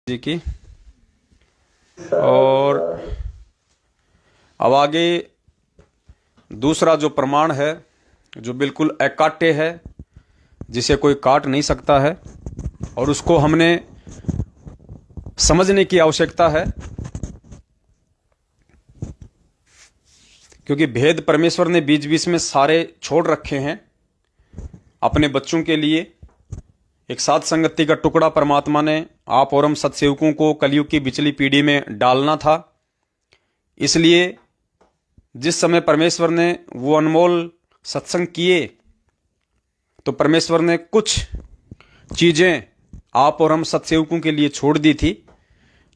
जी की। और अब आगे दूसरा जो प्रमाण है जो बिल्कुल अकाट्य है, जिसे कोई काट नहीं सकता है और उसको हमने समझने की आवश्यकता है, क्योंकि भेद परमेश्वर ने बीच बीच में सारे छोड़ रखे हैं अपने बच्चों के लिए। एक साथ संगति का टुकड़ा परमात्मा ने आप और हम सत्सेवकों को कलयुग की बिचली पीढ़ी में डालना था। इसलिए जिस समय परमेश्वर ने वो अनमोल सत्संग किए तो परमेश्वर ने कुछ चीजें आप और हम सत्सेवकों के लिए छोड़ दी थी,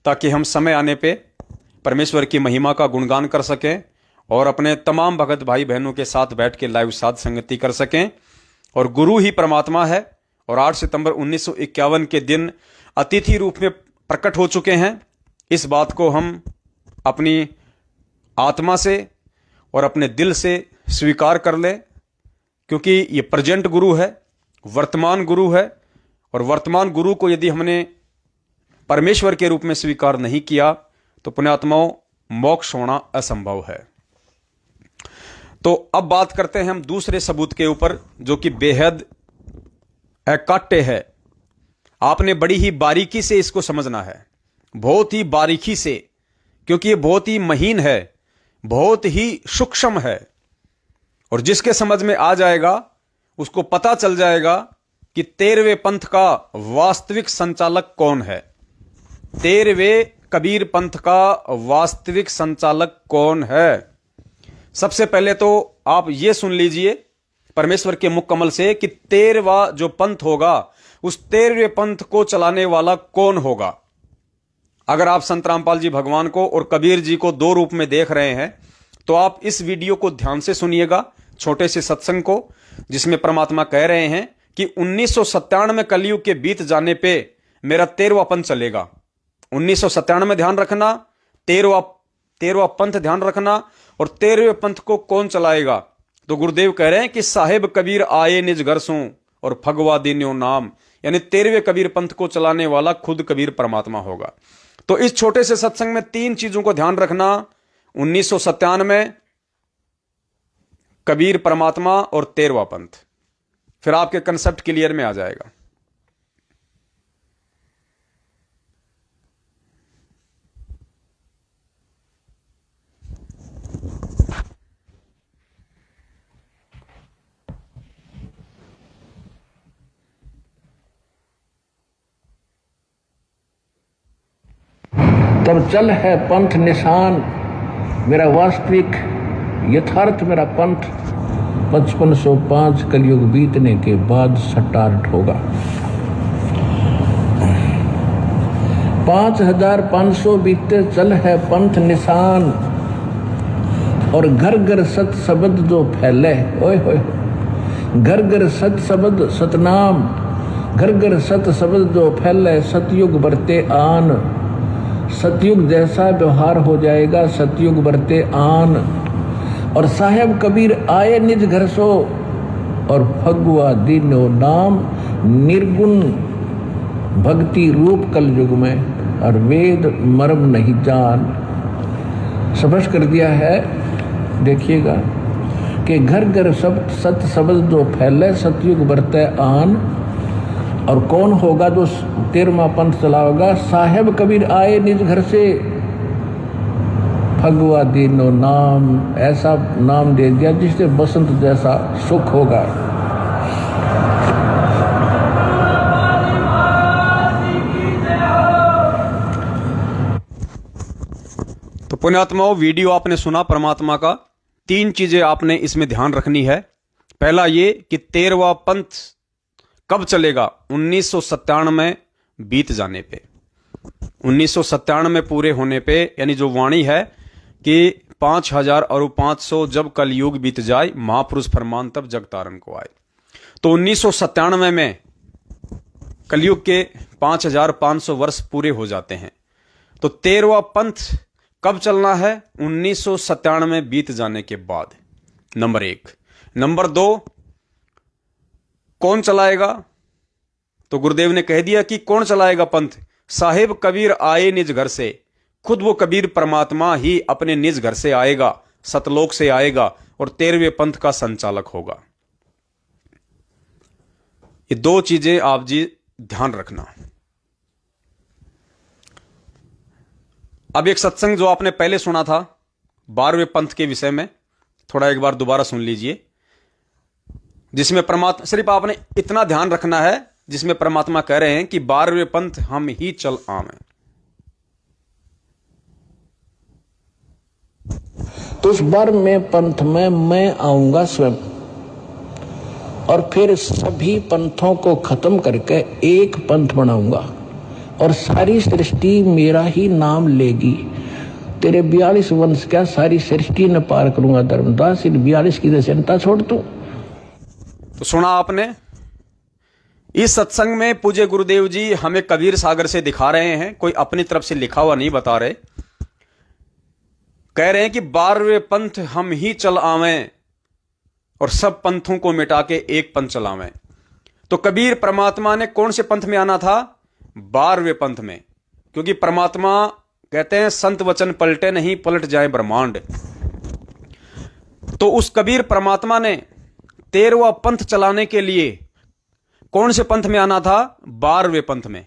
ताकि हम समय आने पे परमेश्वर की महिमा का गुणगान कर सकें और अपने तमाम भगत भाई बहनों के साथ बैठ के लाइव साथ संगति कर सकें। और गुरु ही परमात्मा है और 8 सितंबर 1951 के दिन अतिथि रूप में प्रकट हो चुके हैं। इस बात को हम अपनी आत्मा से और अपने दिल से स्वीकार कर लें, क्योंकि ये प्रेजेंट गुरु है, वर्तमान गुरु है। और वर्तमान गुरु को यदि हमने परमेश्वर के रूप में स्वीकार नहीं किया तो पुण्यात्माओं मोक्ष होना असंभव है। तो अब बात करते हैं हम दूसरे सबूत के ऊपर, जो कि बेहद अकाट्य है। आपने बड़ी ही बारीकी से इसको समझना है, बहुत ही बारीकी से, क्योंकि ये बहुत ही महीन है, बहुत ही सूक्ष्म है। और जिसके समझ में आ जाएगा उसको पता चल जाएगा कि 13वें पंथ का वास्तविक संचालक कौन है। 13वें कबीर पंथ का वास्तविक संचालक कौन है। सबसे पहले तो आप ये सुन लीजिए परमेश्वर के मुख कमल से कि 13वां जो पंथ होगा उस 13वें पंथ को चलाने वाला कौन होगा। अगर आप संत रामपाल जी भगवान को और कबीर जी को दो रूप में देख रहे हैं तो आप इस वीडियो को ध्यान से सुनिएगा, छोटे से सत्संग को, जिसमें परमात्मा कह रहे हैं कि 1997 कलयुग के बीत जाने पे मेरा 13वां पंथ चलेगा। 1997 ध्यान रखना, 13वां पंथ ध्यान रखना। और 13वें पंथ को कौन चलाएगा? तो गुरुदेव कह रहे हैं कि साहेब कबीर आए निज घर सू और फगवा दीन्यो नाम, यानी 13वें कबीर पंथ को चलाने वाला खुद कबीर परमात्मा होगा। तो इस छोटे से सत्संग में 3 चीजों को ध्यान रखना, 1997 कबीर परमात्मा और 13वां पंथ, फिर आपके कंसेप्ट क्लियर में आ जाएगा। तब चल है पंथ निशान, मेरा वास्तविक यथार्थ मेरा पंथ 5505 कलयुग बीतने के बाद स्टार्ट होगा। 5500 बीते चल है पंथ निशान, और घर घर सत शब्द जो फैले, ओए होए, घर घर सत शब्द सतनाम, घर घर सत शब्द जो फैले, सतयुग बरते आन। सतयुग जैसा व्यवहार हो जाएगा, सतयुग बरते आन। और साहेब कबीर आए निज घर सो और फगुआ दीनो नाम, निर्गुण भक्ति रूप कलयुग में और वेद मर्म नहीं जान। स्पष्ट कर दिया है, देखिएगा कि घर घर सब सत शब्द जो फैले, सतयुग बरते आन। और कौन होगा जो 13वां पंथ चलाओगा? साहेब कबीर आए निज घर से, फगुआ दीनो नाम, ऐसा नाम दे दिया जिससे बसंत जैसा सुख होगा। तो पुण्यात्माओं, वीडियो आपने सुना परमात्मा का। 3 चीजें आपने इसमें ध्यान रखनी है। पहला ये कि 13वां पंथ कब चलेगा? 1997 बीत जाने पे, 1997 पूरे होने पे, यानी जो वाणी है कि 5000 और 500 जब कलयुग बीत जाए, महापुरुष फरमान तब जग तारण को आए। तो 1997 में कलयुग के 5500 वर्ष पूरे हो जाते हैं। तो 13वां पंथ कब चलना है? 1997 बीत जाने के बाद, नंबर 1। नंबर 2, कौन चलाएगा? तो गुरुदेव ने कह दिया कि कौन चलाएगा पंथ? साहिब कबीर आए निज घर से, खुद वो कबीर परमात्मा ही अपने निज घर से आएगा, सतलोक से आएगा और 13वें पंथ का संचालक होगा। ये दो चीजें आप जी ध्यान रखना। अब एक सत्संग जो आपने पहले सुना था 12वें पंथ के विषय में, थोड़ा एक बार दोबारा सुन लीजिए, जिसमें परमात्मा, सिर्फ आपने इतना ध्यान रखना है, जिसमें परमात्मा कह रहे हैं कि 12वें पंथ हम ही चल आवें। तो उस 12वें पंथ में मैं आऊंगा स्वयं, और फिर सभी पंथों को खत्म करके एक पंथ बनाऊंगा, और सारी सृष्टि मेरा ही नाम लेगी। तेरे 42 वंश क्या सारी सृष्टि न पार करूंगा धर्मदास, इन 42 की चिंता छोड़ तू। तो सुना आपने, इस सत्संग में पूज्य गुरुदेव जी हमें कबीर सागर से दिखा रहे हैं, कोई अपनी तरफ से लिखा हुआ नहीं बता रहे। कह रहे हैं कि 12वें पंथ हम ही चल आवें और सब पंथों को मिटा के एक पंथ चलावें। तो कबीर परमात्मा ने कौन से पंथ में आना था? 12वें पंथ में, क्योंकि परमात्मा कहते हैं संत वचन पलटे नहीं, पलट जाए ब्रह्मांड। तो उस कबीर परमात्मा ने 13वां पंथ चलाने के लिए कौन से पंथ में आना था? 12वें पंथ में।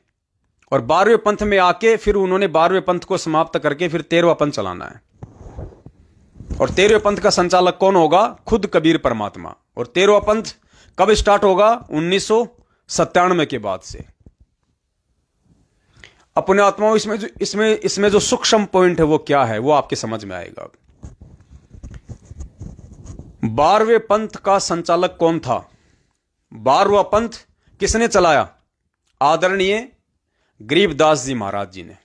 और 12वें पंथ में आके फिर उन्होंने 12वें पंथ को समाप्त करके फिर 13वां पंथ चलाना है। और 13वें पंथ का संचालक कौन होगा? खुद कबीर परमात्मा। और 13वां पंथ कब स्टार्ट होगा? 1997 के बाद से। अपने आत्माओं, इसमें जो सूक्ष्म पॉइंट है वो क्या है, वो आपके समझ में आएगा। 12वें पंथ का संचालक कौन था? 12वां पंथ किसने चलाया? आदरणीय गरीबदास जी महाराज जी ने।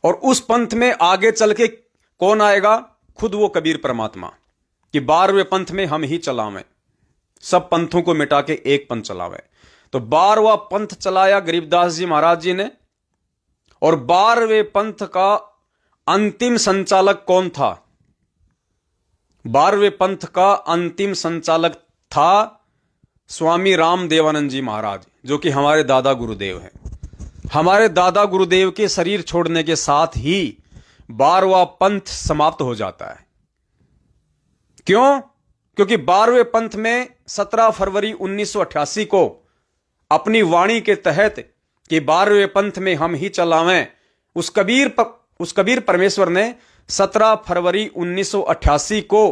और उस पंथ में आगे चल के कौन आएगा? खुद वो कबीर परमात्मा, कि 12वें पंथ में हम ही चलावें, सब पंथों को मिटा के एक पंथ चलावें। तो 12वां पंथ चलाया गरीबदास जी महाराज जी ने। और 12वें पंथ का अंतिम संचालक कौन था? 12वें पंथ का अंतिम संचालक था स्वामी राम देवानंद जी महाराज, जो कि हमारे दादा गुरुदेव हैं। हमारे दादा गुरुदेव के शरीर छोड़ने के साथ ही 12वां पंथ समाप्त हो जाता है। क्यों? क्योंकि 12वें पंथ में 17 फरवरी 1988 को अपनी वाणी के तहत कि 12वें पंथ में हम ही चलावें, उस कबीर परमेश्वर ने 17 फरवरी 1988 को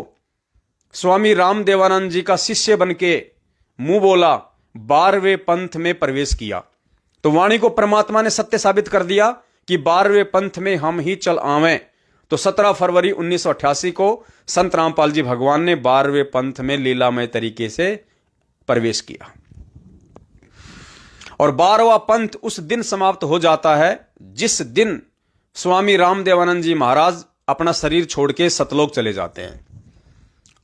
स्वामी राम देवानंद जी का शिष्य बनके मुंह बोला, 12वें पंथ में प्रवेश किया। तो वाणी को परमात्मा ने सत्य साबित कर दिया कि 12वें पंथ में हम ही चल आवें। तो 17 फरवरी 1988 को संत रामपाल जी भगवान ने 12वें पंथ में लीलामय तरीके से प्रवेश किया। और 12वां पंथ उस दिन समाप्त हो जाता है जिस दिन स्वामी राम देवानंद जी महाराज अपना शरीर छोड़ के सतलोक चले जाते हैं।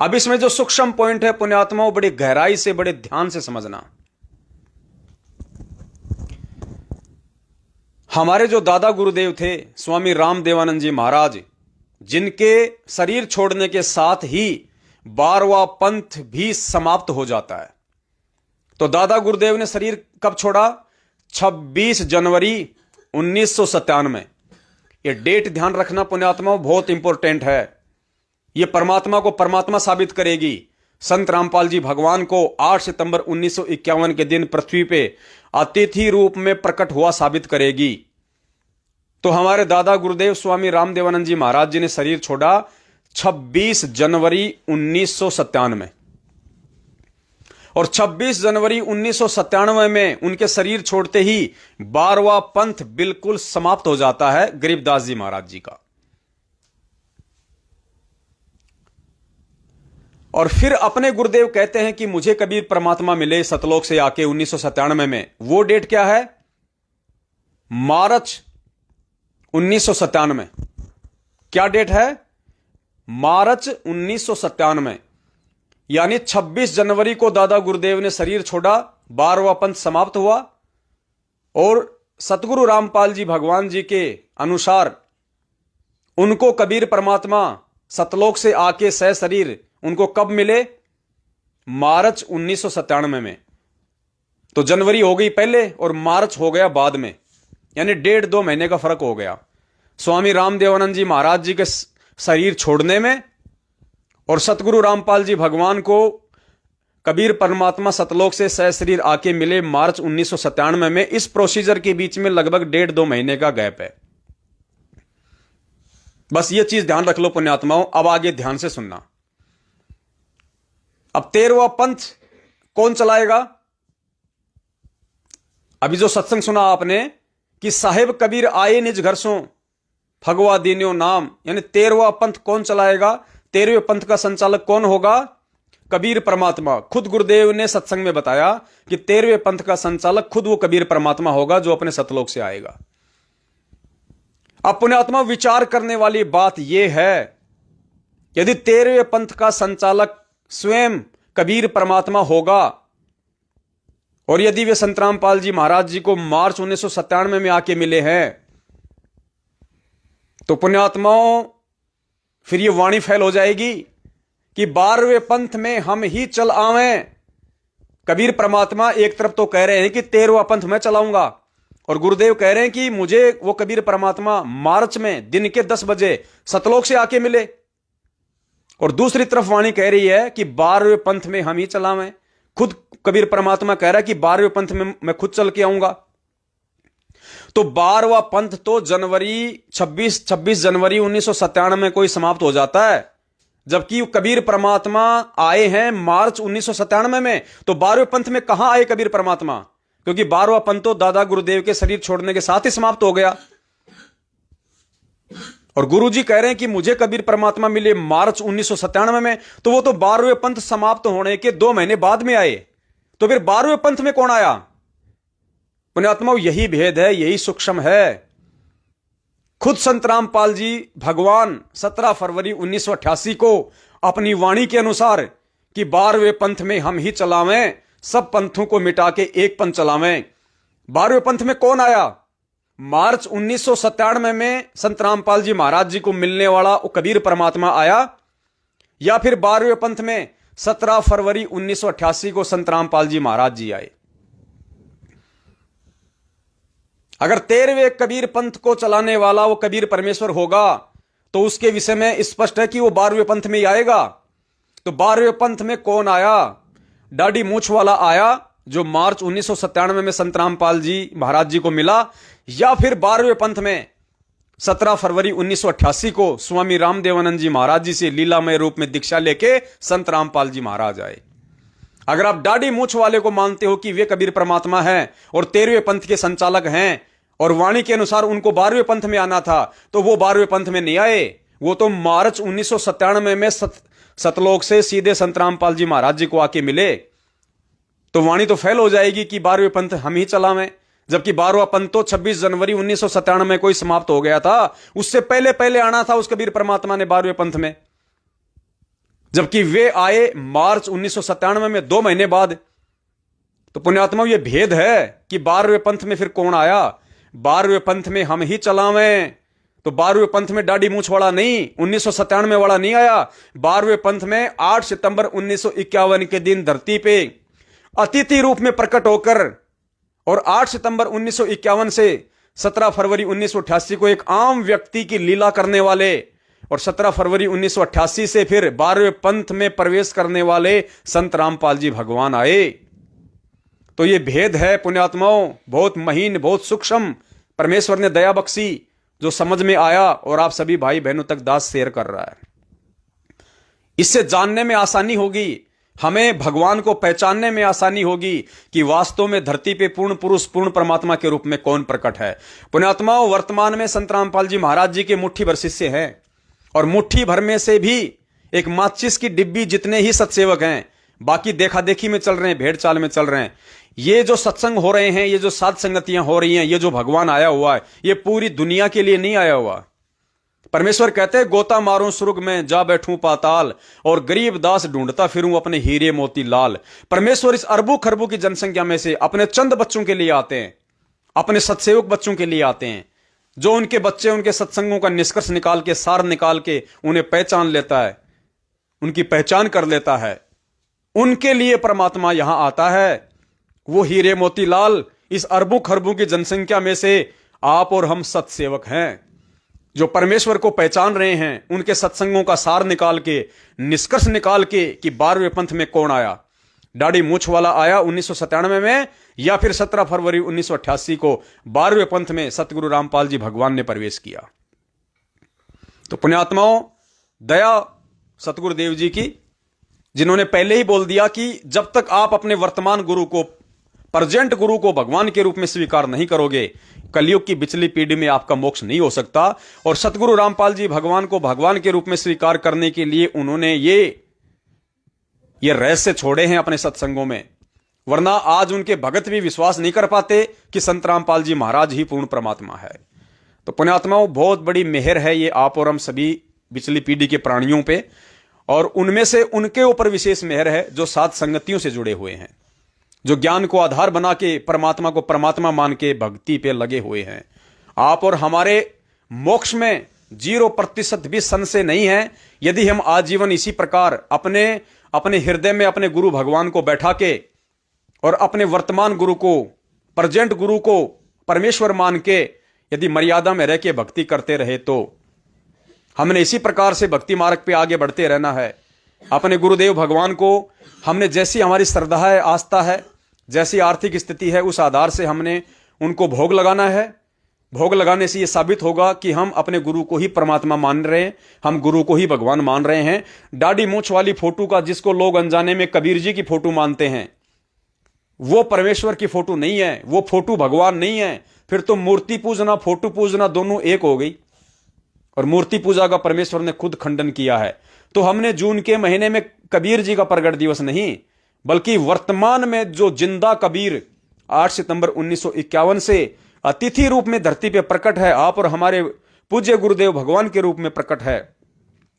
अब इसमें जो सूक्ष्म पॉइंट है पुण्यात्माओं, बड़ी गहराई से, बड़े ध्यान से समझना। हमारे जो दादा गुरुदेव थे स्वामी राम देवानंद जी महाराज, जिनके शरीर छोड़ने के साथ ही 12वां पंथ भी समाप्त हो जाता है। तो दादा गुरुदेव ने शरीर कब छोड़ा? 26 जनवरी 1997। ये डेट ध्यान रखना पुण्यात्माओं, बहुत इंपॉर्टेंट है। ये परमात्मा को परमात्मा साबित करेगी। संत रामपाल जी भगवान को 8 सितंबर 1951 के दिन पृथ्वी पे अतिथि रूप में प्रकट हुआ साबित करेगी। तो हमारे दादा गुरुदेव स्वामी राम देवानंद जी महाराज जी ने शरीर छोड़ा 26 जनवरी 1997 में। और 26 जनवरी 1997 में उनके शरीर छोड़ते ही 12वां पंथ बिल्कुल समाप्त हो जाता है गरीबदास जी महाराज जी का। और फिर अपने गुरुदेव कहते हैं कि मुझे कबीर परमात्मा मिले सतलोक से आके 1997 में। वो डेट क्या है? मार्च 1997। क्या डेट है? मार्च 1997। यानी 26 जनवरी को दादा गुरुदेव ने शरीर छोड़ा, 12वां पंथ समाप्त हुआ। और सतगुरु रामपाल जी भगवान जी के अनुसार उनको कबीर परमात्मा सतलोक से आके सह शरीर उनको कब मिले? मार्च 1997 में। तो जनवरी हो गई पहले और मार्च हो गया बाद में, यानी 1.5-2 महीने का फर्क हो गया स्वामी रामदेवानंद जी महाराज जी के शरीर छोड़ने में और सतगुरु रामपाल जी भगवान को कबीर परमात्मा सतलोक से सहशरीर आके मिले मार्च 1997 में। इस प्रोसीजर के बीच में लगभग 1.5-2 महीने का गैप है। बस ये चीज ध्यान रख लो पुण्यात्माओं। अब आगे ध्यान से सुनना। अब 13वां पंथ कौन चलाएगा? अभी जो सत्संग सुना आपने कि साहेब कबीर आए निज घर सो फगवा दीन्यो नाम, यानी 13वां पंथ कौन चलाएगा? 13वें पंथ का संचालक कौन होगा? कबीर परमात्मा। खुद गुरुदेव ने सत्संग में बताया कि 13वें पंथ का संचालक खुद वो कबीर परमात्मा होगा जो अपने सतलोक से आएगा। अब पुण्यात्मा विचार करने वाली बात यह है, यदि 13वें पंथ का संचालक स्वयं कबीर परमात्मा होगा और यदि वे संत रामपाल जी महाराज जी को मार्च 1997 में आके मिले हैं, तो पुण्यात्माओं फिर ये वाणी फैल हो जाएगी कि 12वें पंथ में हम ही चल आवें। कबीर परमात्मा एक तरफ तो कह रहे हैं कि 13वां पंथ मैं चलाऊंगा और गुरुदेव कह रहे हैं कि मुझे वो कबीर परमात्मा मार्च में दिन के 10 बजे सतलोक से आके मिले, और दूसरी तरफ वाणी कह रही है कि 12वें पंथ में हम ही चलावें। खुद कबीर परमात्मा कह रहा है कि 12वें पंथ में मैं खुद चल के आऊंगा। तो 12वां पंथ तो जनवरी 26 जनवरी 1997 में कोई समाप्त हो जाता है, जबकि कबीर परमात्मा आए हैं मार्च 1997 में। तो 12वें पंथ में कहां आए कबीर परमात्मा? क्योंकि 12वां पंथ तो दादा गुरुदेव के शरीर छोड़ने के साथ ही समाप्त हो गया। और गुरुजी कह रहे हैं कि मुझे कबीर परमात्मा मिले मार्च 1997 में, तो वो तो 12वें पंथ समाप्त होने के 2 महीने बाद में आए। तो फिर 12वें पंथ में कौन आया? पुण्यात्माओं यही भेद है, यही सूक्ष्म है। खुद संत रामपाल जी भगवान 17 फरवरी 1988 को अपनी वाणी के अनुसार कि 12वें पंथ में हम ही चलावें, सब पंथों को मिटा के एक पंथ चलावें। 12वें पंथ में कौन आया? मार्च 1997 में संत रामपाल जी महाराज जी को मिलने वाला वो कबीर परमात्मा आया, या फिर 12वें पंथ में 17 फरवरी 1988 को संत रामपाल जी महाराज जी आए? अगर 13वें कबीर पंथ को चलाने वाला वो कबीर परमेश्वर होगा तो उसके विषय में स्पष्ट है कि वो 12वें पंथ में ही आएगा। तो 12वें पंथ में कौन आया? दाढ़ी मूछ वाला आया जो मार्च 1997 में संत रामपाल जी महाराज जी को मिला, या फिर 12वें पंथ में 17 फरवरी 1988 को स्वामी रामदेवानंद जी महाराज जी से लीलामय रूप में दीक्षा लेके संत रामपाल जी महाराज आए। अगर आप दाढ़ी मूछ वाले को मानते हो कि वे कबीर परमात्मा हैं और 13वें पंथ के संचालक हैं और वाणी के अनुसार उनको 12वें पंथ में आना था, तो वो 12वें पंथ में नहीं आए। वो तो मार्च 1997 में सतलोक से सीधे संत रामपाल जी महाराज जी को आके मिले। तो वाणी तो फेल हो जाएगी कि 12वें पंथ हम ही चलावें, जबकि 12वां पंथ तो 26 जनवरी 1997 में कोई समाप्त हो गया था। उससे पहले पहले आना था उस कबीर परमात्मा ने 12वें पंथ में, जबकि वे आए मार्च 1997 में 2 महीने बाद। तो पुण्यात्मा ये भेद है कि 12वें पंथ में फिर कौन आया? 12वें पंथ में हम ही चलावें। तो 12वें पंथ में दाढ़ी मूछ वाला नहीं, 1997 वाला नहीं आया। 12वें पंथ में 8 सितंबर 1951 के दिन धरती पे अतिथि रूप में प्रकट होकर और 8 सितंबर 1951 से 17 फरवरी 1988 को एक आम व्यक्ति की लीला करने वाले और 17 फरवरी 1988 से फिर 12वें पंथ में प्रवेश करने वाले संत रामपाल जी भगवान आए। तो ये भेद है पुण्यात्माओं, बहुत महीन, बहुत सूक्ष्म। परमेश्वर ने दया बख्शी जो समझ में आया और आप सभी भाई बहनों तक दास शेयर कर रहा है। इससे जानने में आसानी होगी, हमें भगवान को पहचानने में आसानी होगी कि वास्तव में धरती पे पूर्ण पुरुष पूर्ण परमात्मा के रूप में कौन प्रकट है। पुण्यात्माओं वर्तमान में संत रामपाल जी महाराज जी के मुट्ठी भर शिष्य हैं और मुट्ठी भर में से भी एक माचिस की डिब्बी जितने ही सत्सेवक हैं, बाकी देखा देखी में चल रहे हैं, भेड़ चाल में चल रहे हैं। ये जो सत्संग हो रहे हैं, ये जो साध संगतियां हो रही हैं, ये जो भगवान आया हुआ है, ये पूरी दुनिया के लिए नहीं आया हुआ। परमेश्वर कहते हैं गोता मारूं सुर्ग में जा बैठूं पाताल और गरीब दास ढूंढता फिरूं अपने हीरे मोती लाल। परमेश्वर इस अरबों खरबों की जनसंख्या में से अपने चंद बच्चों के लिए आते हैं, अपने सत्सेवक बच्चों के लिए आते हैं, जो उनके बच्चे उनके सत्संगों का निष्कर्ष निकाल के, सार निकाल के उन्हें पहचान लेता है, उनकी पहचान कर लेता है। उनके लिए परमात्मा यहां आता है। वो हीरे मोतीलाल, इस अरबों खरबों की जनसंख्या में से आप और हम सत्सेवक हैं, जो परमेश्वर को पहचान रहे हैं। उनके सत्संगों का सार निकाल के, निष्कर्ष निकाल के कि 12वें पंथ में कौन आया। दाढ़ी मूछ वाला आया 1997 में, या फिर 17 फरवरी 1988 को 12वें पंथ में सतगुरु रामपाल जी भगवान ने प्रवेश किया। तो पुण्यात्माओं, दया सतगुरुदेव जी की, जिन्होंने पहले ही बोल दिया कि जब तक आप अपने वर्तमान गुरु को, प्रेजेंट गुरु को भगवान के रूप में स्वीकार नहीं करोगे, कलयुग की बिचली पीढ़ी में आपका मोक्ष नहीं हो सकता। और सतगुरु रामपाल जी भगवान को भगवान के रूप में स्वीकार करने के लिए उन्होंने ये रहस्य छोड़े हैं अपने सत्संगों में, वरना आज उनके भगत भी विश्वास नहीं कर पाते कि संत रामपाल जी महाराज ही पूर्ण परमात्मा है। तो पुण्यात्माओं, बहुत बड़ी मेहर है ये आप और हम सभी बिचली पीढ़ी के प्राणियों पे, और उनमें से उनके ऊपर विशेष मेहर है जो सात संगतियों से जुड़े हुए हैं, जो ज्ञान को आधार बना के परमात्मा को परमात्मा मान के भक्ति पे लगे हुए हैं। आप और हमारे मोक्ष में 0% भी संशय नहीं है, यदि हम आजीवन इसी प्रकार अपने हृदय में अपने गुरु भगवान को बैठा के और अपने वर्तमान गुरु को, प्रेजेंट गुरु को परमेश्वर मान के यदि मर्यादा में रह के भक्ति करते रहे, तो हमने इसी प्रकार से भक्ति मार्ग पे आगे बढ़ते रहना है। अपने गुरुदेव भगवान को हमने, जैसी हमारी श्रद्धा है, आस्था है, जैसी आर्थिक स्थिति है, उस आधार से हमने उनको भोग लगाना है। भोग लगाने से यह साबित होगा कि हम अपने गुरु को ही परमात्मा मान रहे हैं, हम गुरु को ही भगवान मान रहे हैं। दाढ़ी मूछ वाली फोटो का, जिसको लोग अनजाने में कबीर जी की फोटो मानते हैं, वो परमेश्वर की फोटो नहीं है, वो फोटो भगवान नहीं है। फिर तो मूर्ति पूजना, फोटो पूजना दोनों एक हो गई, और मूर्ति पूजा का परमेश्वर ने खुद खंडन किया है। तो हमने जून के महीने में कबीर जी का प्रगट दिवस नहीं, बल्कि वर्तमान में जो जिंदा कबीर 8 सितंबर 1951 से अतिथि रूप में धरती पे प्रकट है, आप और हमारे पूज्य गुरुदेव भगवान के रूप में प्रकट है,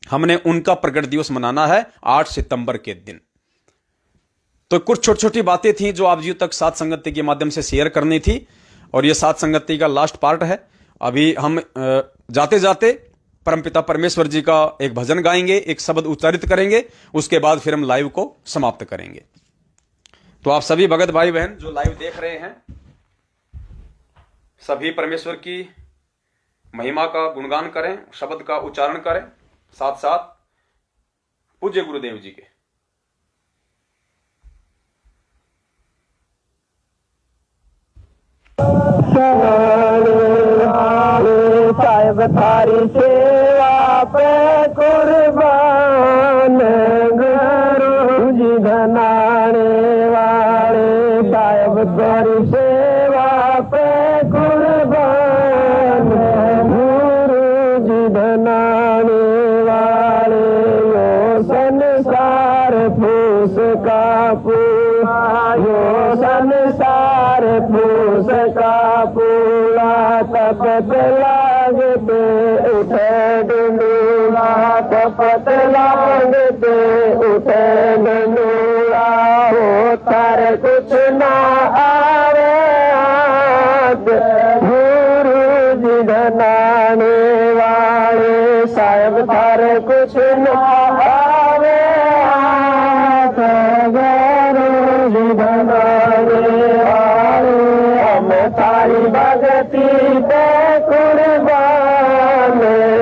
हमने उनका प्रगट दिवस मनाना है 8 सितंबर के दिन। तो कुछ छोटी छोटी बातें थी जो आप जी तक सात संगति के माध्यम से शेयर करनी थी, और यह सात संगति का लास्ट पार्ट है। अभी हम जाते जाते परमपिता परमेश्वर जी का एक भजन गाएंगे, एक शब्द उच्चारित करेंगे, उसके बाद फिर हम लाइव को समाप्त करेंगे। तो आप सभी भगत भाई बहन जो लाइव देख रहे हैं, सभी परमेश्वर की महिमा का गुणगान करें, शब्द का उच्चारण करें, साथ साथ पूज्य गुरुदेव जी के। साहिब थारी सेवा पे कुर्बान, गुरु जी धनाने वाले, साहिब थारी सेवा पे कुर्बान, गुरु जी धनाने वाले, यो संसार फूस का पूरा, यो संसार फूस का पूरा, तपत लागते उठे डंडूरा, तपत लागते उठे डंडूरा, हो तार कुछ ना आवे हाथ, गुरु जी धनाने वाले, साहिब तार कुछ ना आवे हाथ, गुरु जी धनाने वाले, हम तारी भगती पे कुर्बान,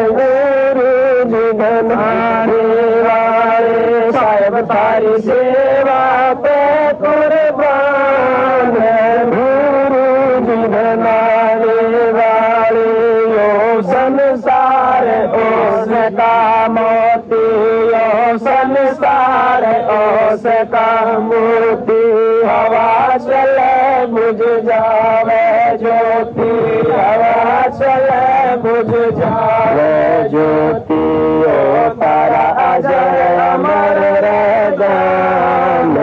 गुरु जी धनाने वाले, साहिब तारी सेवा पे कुर्बान, गुरु जी धनाने वाले, यो संसार उसका मोती, यो संसार उसका मोती, हवा चले बुझ जावे ज्योति, हवा चले बुझ जावे ज्योति, ओ तारा अजय अमर रहदान,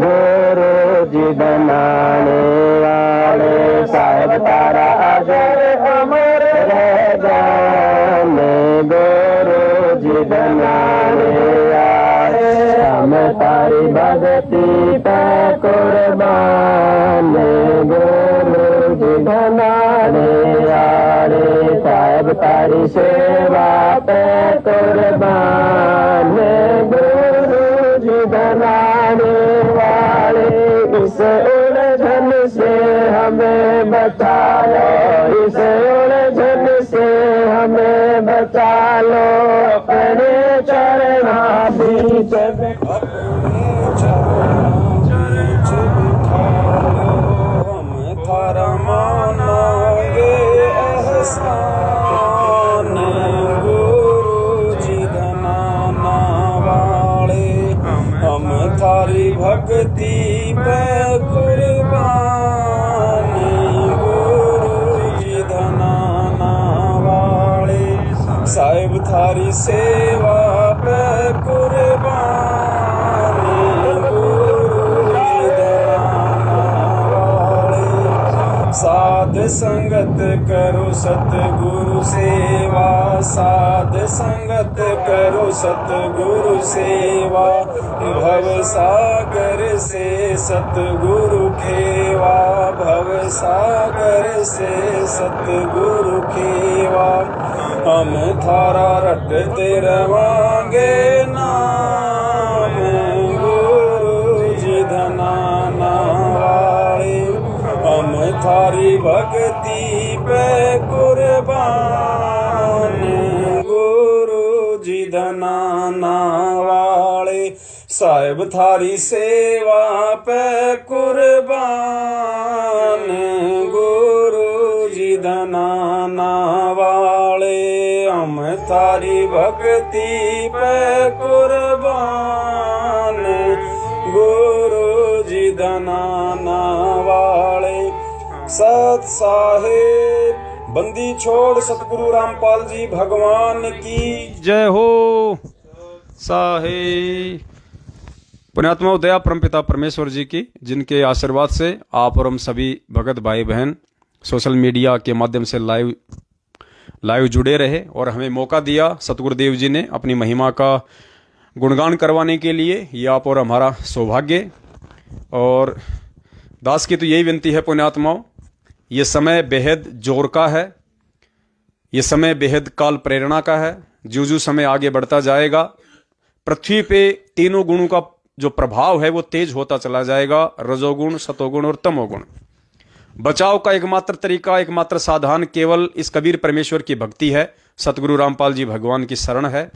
गुरु जी धनाने वाले, साहिब तारा अजय अमर रहदान, गुरु जी धनाने वाले, हम तारी भगती पे कुर्बान, गुरु जी धनाने वाले, साहिब तारी सेवा पे कुर्बान, गुरु जी धनाने वाले, इस उलझन बचा लो, इस उलझन से हमें बचा लो, अपने चरणा बीच थारा मानोगे एहसान, गुरु जी धनाना वाले, हम थारी भक्ति पे कुर्बान, गुरु जी धनाना वाले, साहिब थारी सेवा पे कुर्बान, साध संगत करो सतगुरु सेवा, साध संगत करो सतगुरु सेवा, भव सागर से सतगुरु खेवा, भव सागर से सतगुरु खेवा, हम थारा रटते रवांगे नाम, गुरु जी धनाना वाले, हम थारी भक्ति पे कुर्बान, गुरु जी धनाना वाले, साहिब थारी सेवा पे कुर्बान, गुरु जी धनाना वाले, हम थारी भक्ति पे कुर्बान, गुरु जी धनाना वाले। सत साहेब बंदी छोड़ सतगुरु रामपाल जी भगवान की जय हो। साहेब पुण्यात्मा दया परमपिता परमेश्वर जी की, जिनके आशीर्वाद से आप और हम सभी भगत भाई बहन सोशल मीडिया के माध्यम से लाइव जुड़े रहे और हमें मौका दिया सतगुरुदेव जी ने अपनी महिमा का गुणगान करवाने के लिए। ये आप और हमारा सौभाग्य। और दास की तो यही विनती है पुण्यात्माओं, ये समय बेहद जोर का है, ये समय बेहद काल प्रेरणा का है। जो जो समय आगे बढ़ता जाएगा, पृथ्वी पे तीनों गुणों का जो प्रभाव है वो तेज होता चला जाएगा, रजोगुण, सतोगुण और तमोगुण। बचाव का एकमात्र तरीका, एकमात्र साधन केवल इस कबीर परमेश्वर की भक्ति है, सतगुरु रामपाल जी भगवान की शरण है।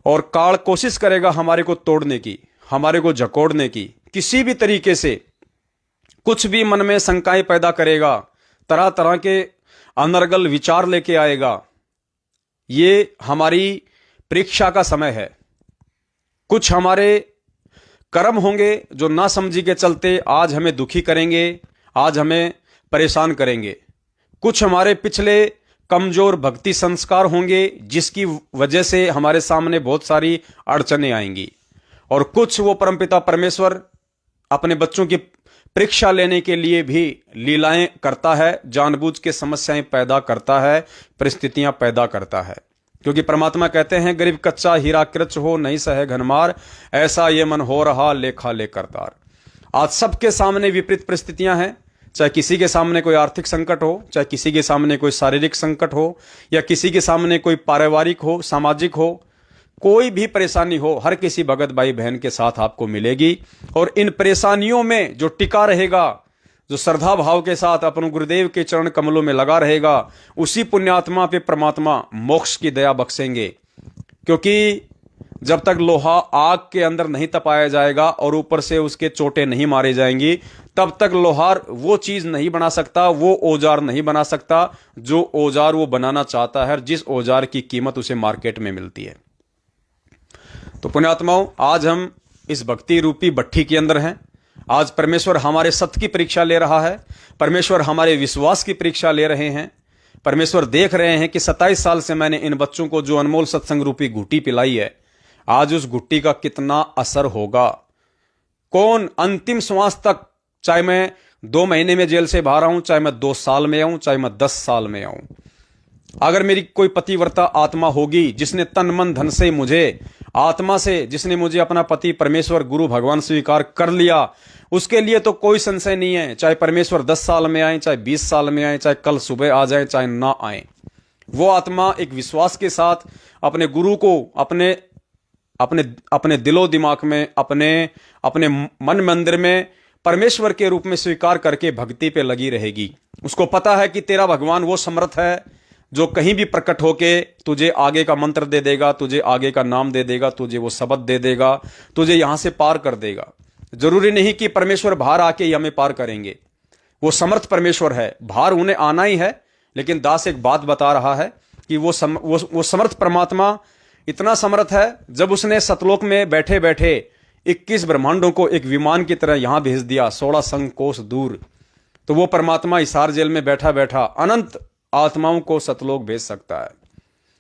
और काल कोशिश करेगा हमारे को तोड़ने की, हमारे को जकोड़ने की, किसी भी तरीके से कुछ भी मन में शंकाएं पैदा करेगा, तरह तरह के अनर्गल विचार लेके आएगा। ये हमारी परीक्षा का समय है। कुछ हमारे कर्म होंगे जो ना समझी के चलते आज हमें दुखी करेंगे, आज हमें परेशान करेंगे। कुछ हमारे पिछले कमजोर भक्ति संस्कार होंगे जिसकी वजह से हमारे सामने बहुत सारी अड़चनें आएंगी। और कुछ वो परमपिता परमेश्वर अपने बच्चों की परीक्षा लेने के लिए भी लीलाएं करता है, जानबूझ के समस्याएं पैदा करता है, परिस्थितियां पैदा करता है। क्योंकि परमात्मा कहते हैं, गरीब कच्चा हीरा कृच हो नहीं सहे घनमार, ऐसा ये मन हो रहा लेखा लेकर तार। आज सबके सामने विपरीत परिस्थितियां हैं, चाहे किसी के सामने कोई आर्थिक संकट हो, चाहे किसी के सामने कोई शारीरिक संकट हो, या किसी के सामने कोई पारिवारिक हो, सामाजिक हो, कोई भी परेशानी हो, हर किसी भगत भाई बहन के साथ आपको मिलेगी। और इन परेशानियों में जो टिका रहेगा, जो श्रद्धा भाव के साथ अपने गुरुदेव के चरण कमलों में लगा रहेगा, उसी पुण्यात्मा पे परमात्मा मोक्ष की दया बख्शेंगे। क्योंकि जब तक लोहा आग के अंदर नहीं तपाया जाएगा और ऊपर से उसके चोटें नहीं मारे जाएंगी, तब तक लोहार वो चीज नहीं बना सकता, वो औजार नहीं बना सकता जो औजार वो बनाना चाहता है, जिस औजार की कीमत उसे मार्केट में मिलती है। तो पुण्यात्माओं, आज हम इस भक्ति रूपी भट्ठी के अंदर हैं। आज परमेश्वर हमारे सत्य की परीक्षा ले रहा है, परमेश्वर हमारे विश्वास की परीक्षा ले रहे हैं। परमेश्वर देख रहे हैं कि 27 साल से मैंने इन बच्चों को जो अनमोल सत्संग रूपी घुट्टी पिलाई है, आज उस घुट्टी का कितना असर होगा। कौन अंतिम श्वास तक, चाहे मैं 2 महीने में जेल से बाहर आऊं, चाहे मैं 2 साल में आऊं, चाहे मैं 10 साल में आऊं, अगर मेरी कोई पतिव्रता आत्मा होगी जिसने तन मन धन से मुझे, आत्मा से जिसने मुझे अपना पति परमेश्वर गुरु भगवान स्वीकार कर लिया, उसके लिए तो कोई संशय नहीं है, चाहे परमेश्वर 10 साल में आए, चाहे 20 साल में आए, चाहे कल सुबह आ जाए, चाहे ना आए। वो आत्मा एक विश्वास के साथ अपने गुरु को अपने दिलो दिमाग में, अपने मन मंदिर में परमेश्वर के रूप में स्वीकार करके भक्ति पे लगी रहेगी। उसको पता है कि तेरा भगवान वो समर्थ है जो कहीं भी प्रकट होके तुझे आगे का मंत्र दे देगा, तुझे आगे का नाम दे देगा, तुझे वो शब्द दे देगा, तुझे यहां से पार कर देगा। जरूरी नहीं कि परमेश्वर बाहर आके ही हमें पार करेंगे, वो समर्थ परमेश्वर है, बाहर उन्हें आना ही है। लेकिन दास एक बात बता रहा है कि वो समर्थ परमात्मा इतना समर्थ है, जब उसने सतलोक में बैठे बैठे 21 ब्रह्मांडों को एक विमान की तरह यहां भेज दिया 16 संग कोस दूर, तो वो परमात्मा हिसार जेल में बैठा बैठा अनंत आत्माओं को सतलोक भेज सकता है।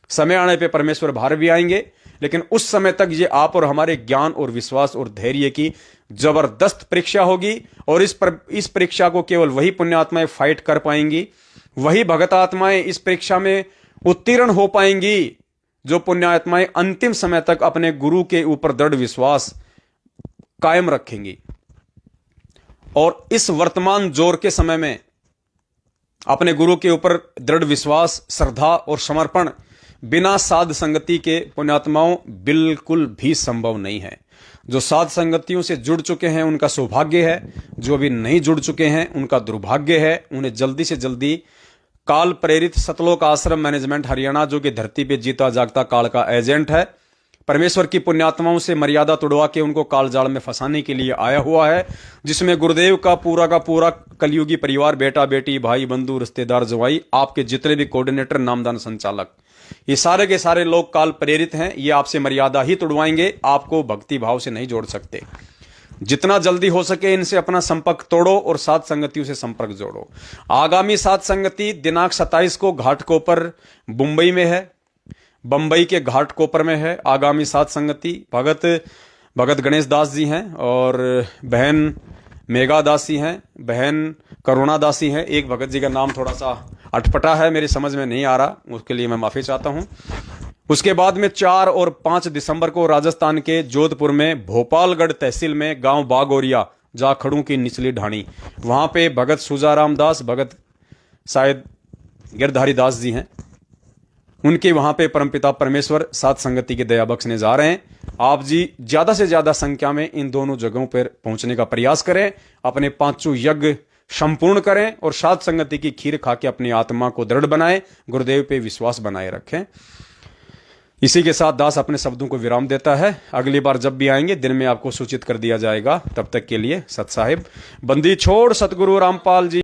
समय आने पे परमेश्वर बाहर भी आएंगे, लेकिन उस समय तक ये आप और हमारे ज्ञान और विश्वास और धैर्य की जबरदस्त परीक्षा होगी। और इस परीक्षा को केवल वही पुण्य आत्माएं फाइट कर पाएंगी, वही भगत आत्माएं इस परीक्षा में उत्तीर्ण हो पाएंगी, जो पुण्य आत्माएं अंतिम समय तक अपने गुरु के ऊपर दृढ़ विश्वास कायम रखेंगी। और इस वर्तमान जोर के समय में अपने गुरु के ऊपर दृढ़ विश्वास, श्रद्धा और समर्पण बिना साध संगति के पुण्यात्माओं बिल्कुल भी संभव नहीं है। जो साध संगतियों से जुड़ चुके हैं उनका सौभाग्य है, जो अभी नहीं जुड़ चुके हैं उनका दुर्भाग्य है। उन्हें जल्दी से जल्दी काल प्रेरित सतलोक आश्रम मैनेजमेंट हरियाणा, जो कि धरती पे जीता जागता काल का एजेंट है, परमेश्वर की पुण्यात्माओं से मर्यादा तोड़वा के उनको काल जाल में फंसाने के लिए आया हुआ है, जिसमें गुरुदेव का पूरा कलयुगी परिवार, बेटा बेटी, भाई बंधु, रिश्तेदार, जवाई, आपके जितने भी कोऑर्डिनेटर, नामदान, संचालक, ये सारे के सारे लोग काल प्रेरित हैं। ये आपसे मर्यादा ही तोड़वाएंगे, आपको भक्ति भाव से नहीं जोड़ सकते। जितना जल्दी हो सके इनसे अपना संपर्क तोड़ो और साध संगतियों से संपर्क जोड़ो। आगामी साध संगति दिनांक 27 को घाटकोपर मुंबई में है, बंबई के घाटकोपर में है। आगामी साध संगति भगत गणेश दास जी हैं और बहन मेघा दासी हैं, बहन करुणा दासी हैं। एक भगत जी का नाम थोड़ा सा अटपटा है, मेरी समझ में नहीं आ रहा, उसके लिए मैं माफी चाहता हूं। उसके बाद में 4 और 5 दिसंबर को राजस्थान के जोधपुर में भोपालगढ़ तहसील में गांव बागोरिया, जाखड़ों की निचली ढाणी, वहां पे भगत सुजाराम दास, भगत शायद गिरधारी दास जी हैं, उनके वहां पे परमपिता परमेश्वर साध संगति के दया बख्शने जा रहे हैं। आप जी ज्यादा से ज्यादा संख्या में इन दोनों जगहों पर पहुंचने का प्रयास करें, अपने 5 यज्ञ संपूर्ण करें और साध संगति की खीर खा के अपनी आत्मा को दृढ़ बनाएं, गुरुदेव पे विश्वास बनाए रखें। इसी के साथ दास अपने शब्दों को विराम देता है। अगली बार जब भी आएंगे दिन में आपको सूचित कर दिया जाएगा। तब तक के लिए सत साहिब, बंदी छोड़ सतगुरु रामपाल जी।